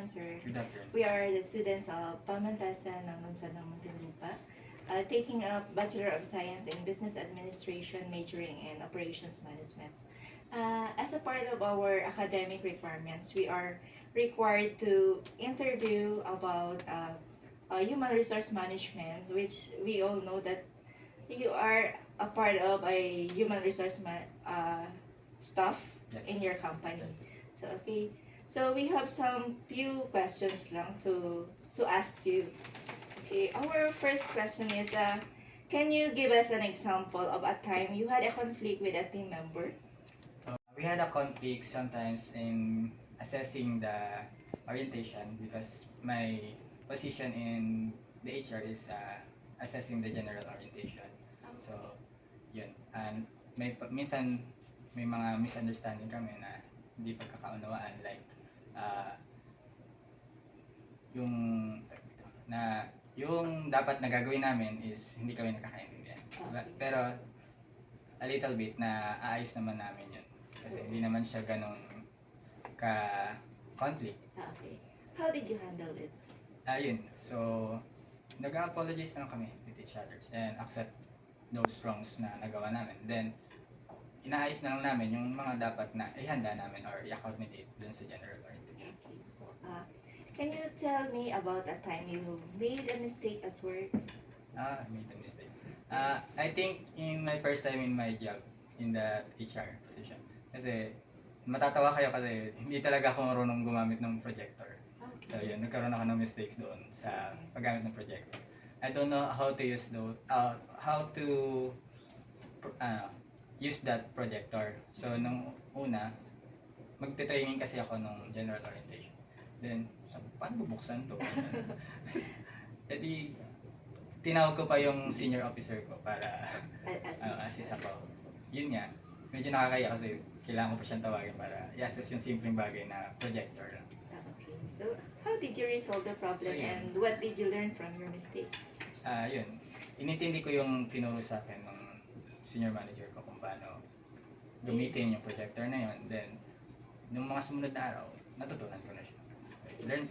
afternoon, sir. Good afternoon. We are the students of Pamantasan ng Lungsod ng Muntinlupa, taking up Bachelor of Science in Business Administration, majoring in Operations Management. As a part of our academic requirements, we are required to interview about human resource management, which we all know that you are a part of a human resource staff Yes. in your company. Yes. So okay, so we have some few questions lang to ask you. Okay, our first question is, can you give us an example of a time you had a conflict with a team member? We had a conflict sometimes in assessing the orientation because my position in the HR is assessing the general orientation. So, yun. And minsan may mga misunderstanding kami na hindi pagkakaunawaan, like yung yung dapat na gagawin namin is hindi kami nakakaintindihan. Pero a little bit na aayos naman namin yun. Kasi hindi naman siya ganun ka-conflict. Okay. How did you handle it? Yun. So, nag-apologize lang kami with each other and accept those wrongs na nagawa namin. Then, inaayos na lang namin yung mga dapat na ihanda namin or i-accommodate dun sa general orientation. Can you tell me about a time you made a mistake at work? I made a mistake. I think in my first time in my job, in the HR position, kasi matatawa kayo kasi hindi talaga ako marunong gumamit ng projector. So yun, nagkaroon ako ng mistakes doon sa paggamit ng projector. I don't know how to use use that projector. So nung una, magte-training kasi ako nung general orientation. Then, paano bubuksan to? E di, tinawag ko pa yung senior officer ko para assist ako. Yun nga, medyo nakakaya kasi kailangan ko pa siyang tawagin para i-assess yung simpleng bagay na projector lang. Okay. So, how did you resolve the problem, So, yun. and what did you learn from your mistake? Yun, inintindi ko yung tinuro sa akin ng senior manager ko kung paano gamitin yung projector na yun. Then, nung mga sumunod na araw, natutunan ko na siya. Learn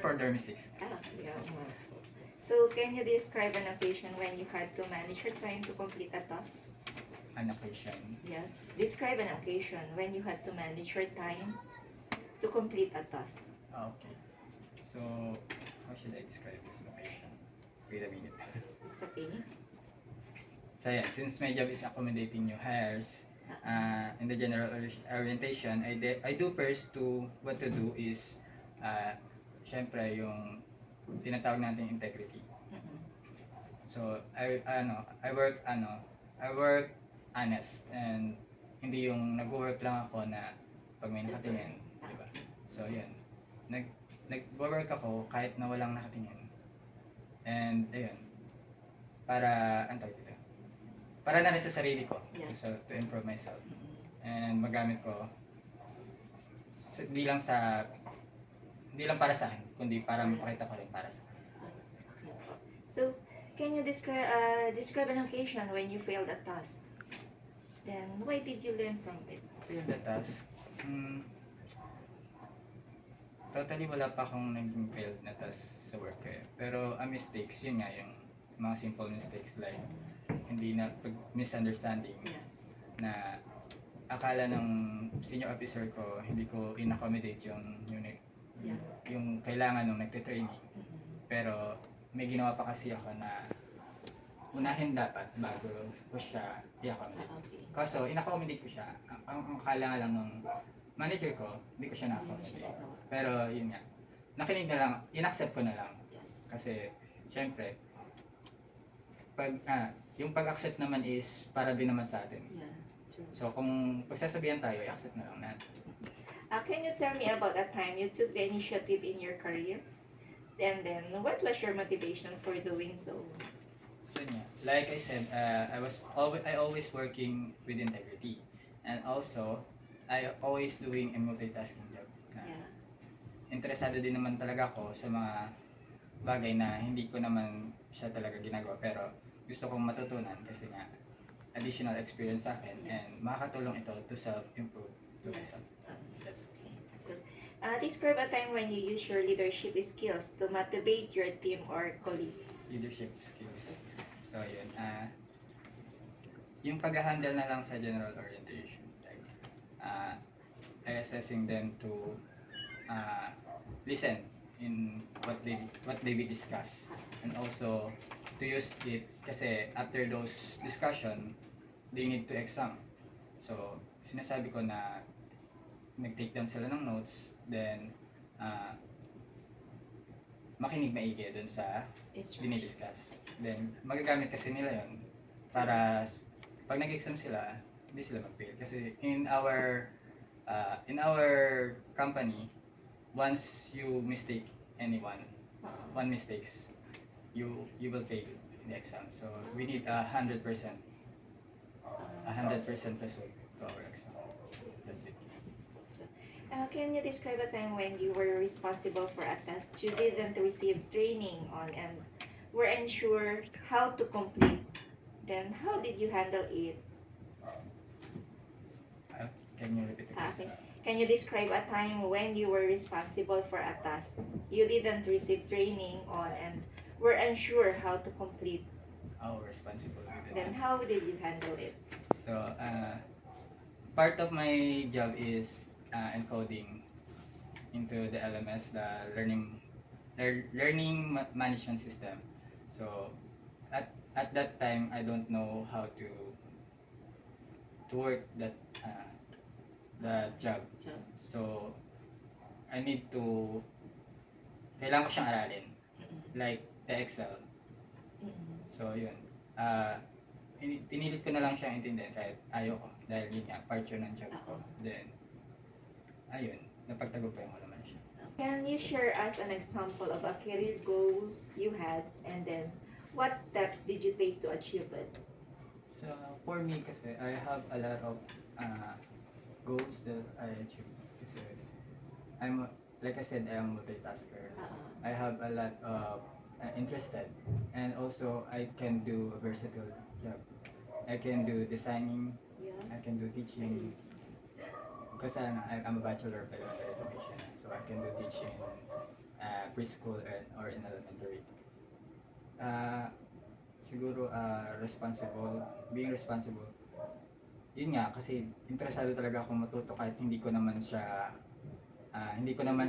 for their mistakes. Yeah. So, can you describe an occasion when you had to manage your time to complete a task? An occasion. Yes. Describe an occasion when you had to manage your time to complete a task. Okay. So, how should I describe this occasion? Wait a minute. It's okay. So yeah, since my job is accommodating new hires, in the general orientation, I do first what to do is, syempre yung tinatawag natin integrity. So I work honest and hindi yung nag-work lang ako na pag may nakatingin, di ba? So yun, nag-work ako kahit na walang nakatingin. And ayun, para para na rin sa sarili ko, Yes. so to improve myself. And magamit ko hindi lang para sa akin, kundi para mapakita ko rin para sa akin. So, can you describe an occasion when you failed a task? Then, why did you learn from it? Fail the task. Totally wala pa akong naging failed na task sa work eh. Pero mistakes, yun nga yung mga simple mistakes like hindi na misunderstanding Yes. na akala ng senior officer ko hindi ko in-accommodate yung unit, yung kailangan nung nagte-training. Pero may ginawa pa kasi ako na unahin dapat bago ko siya i-accommodate. Kaso in-accommodate ko siya. Ang akala nga lang nung manager ko, hindi ko siya na-accommodate. Pero yun nga, nakinig na lang, in-accept ko na lang. Kasi syempre, yung pag-accept naman is para din naman sa atin. Yeah, true. So kung pagsasabihan tayo, i-accept na lang natin. Can you tell me about a time you took the initiative in your career? And then, what was your motivation for doing so? So yeah, like I said, I always working with integrity. And also, I always doing a multitasking job. Interesado din naman talaga ako sa mga bagay na hindi ko naman siya talaga ginagawa. Pero gusto kong matutunan kasi nga additional experience sa akin and makakatulong ito to self-improve to myself. So, Describe a time when you use your leadership skills to motivate your team or colleagues. Leadership skills. Yes. So yun, yung pag-handle na lang sa general orientation. Like, assessing them to listen in what they will discuss, and also to use it kasi after those discussion they need to exam. So sinasabi ko na nag-take down sila ng notes, then makinig maigi dun sa dinidiscuss. Then magagamit kasi nila yon para pag nag-exam sila, hindi sila mag-fail. Kasi in our company, once you mistake anyone, one mistakes, you will fail in the exam. So we need 100% result to our exam. That's it. Can you describe a time when you were responsible for a task you didn't receive training on and were unsure how to complete? Then how did you handle it? Can you repeat the question? Okay. Can you describe a time when you were responsible for a task you didn't receive training on and were unsure how to complete? Responsible with the Then task. how did you handle it? So, part of my job is encoding into the LMS, the learning management system. So, at that time, I don't know how to work that job. So, I need to, kailangan ko siyang aralin. Like the Excel. So, yun. Pinilit ko na lang siyang intindihan kahit ayoko. Dahil yun nga, part yun ng job ko. Then, ayun, napagtagumpayan ko naman siya. Can you share us an example of a career goal you had and then what steps did you take to achieve it? So, for me kasi, I have a lot of goals that I achieve. Kasi, like I said, I am a multitasker. I have a lot of interested, and also I can do a versatile job. I can do designing, I can do teaching. Because I'm a bachelor of elementary education, so I can do teaching preschool or in elementary. Siguro being responsible. Yun nga, kasi interesado talaga akong matuto kahit hindi ko naman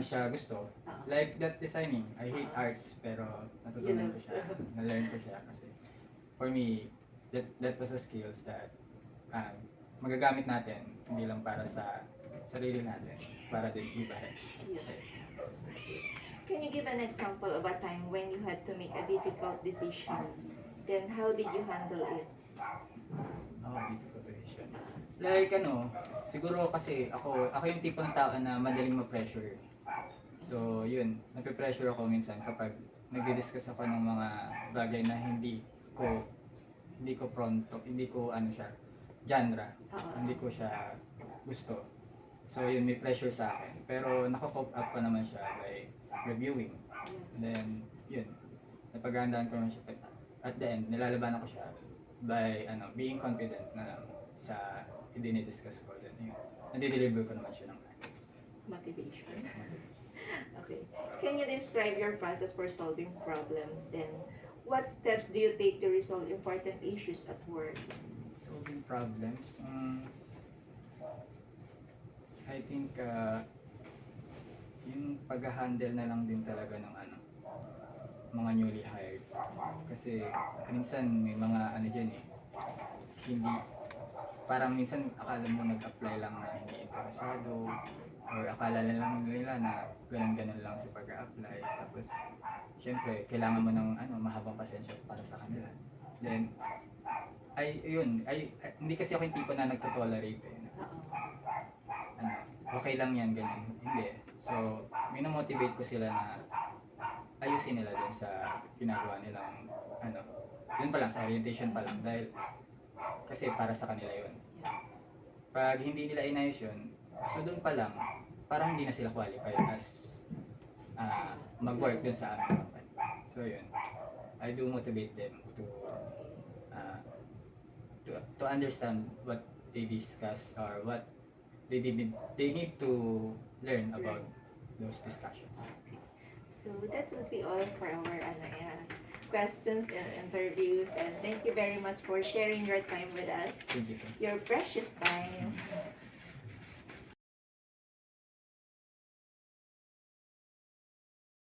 siya gusto. Like that designing, I hate arts pero natutunan ko siya, na-learn ko siya kasi for me, that was a skills that magagamit natin hindi lang para sa sarili natin, para din iba. Can you give an example of a time when you had to make a difficult decision? Then how did you handle it? Difficult decision. Like siguro kasi ako yung tipo ng tao na madaling ma-pressure. So yun, nape-pressure ako minsan kapag nagdi-discuss ako ng mga bagay na hindi ko pronto, hindi ko genre. Hindi ko siya gusto. So yun, may pressure sa akin. Pero naka-cope up ko naman siya by reviewing. And then yun, napaghandaan ko naman siya. At the end, nilalabanan ko siya by being confident na sa dinidiscuss ko. Then yun, nade-deliver ko naman siya ng ayos. Motivation. Okay. Can you describe your process for solving problems? Then, what steps do you take to resolve important issues at work? Solving problems? I think yung pag-handle na lang din talaga ng mga newly hired. Kasi minsan may mga dyan hindi, parang minsan akala mo nag-apply lang na hindi interesado, or akala lang nila na ganun-ganun lang sa pag-apply. Tapos, syempre, kailangan mo ng mahabang pasensya para sa kanila. Then, hindi kasi ako yung tipo na nagtotolerate okay lang yan, ganyan. Hindi. So, minomotivate ko sila na ayusin nila dun sa ginagawa nilang yun pa lang, sa orientation pa lang. Dahil, kasi para sa kanila yun. Pag hindi nila inayos yun, so dun pa lang, parang hindi na sila qualified as mag-work dun sa aming company. So yun, I do motivate them to understand what they discuss or what they need to learn about those discussions. So that will be all for our questions and interviews. And thank you very much for sharing your time with us, Thank you. your precious time.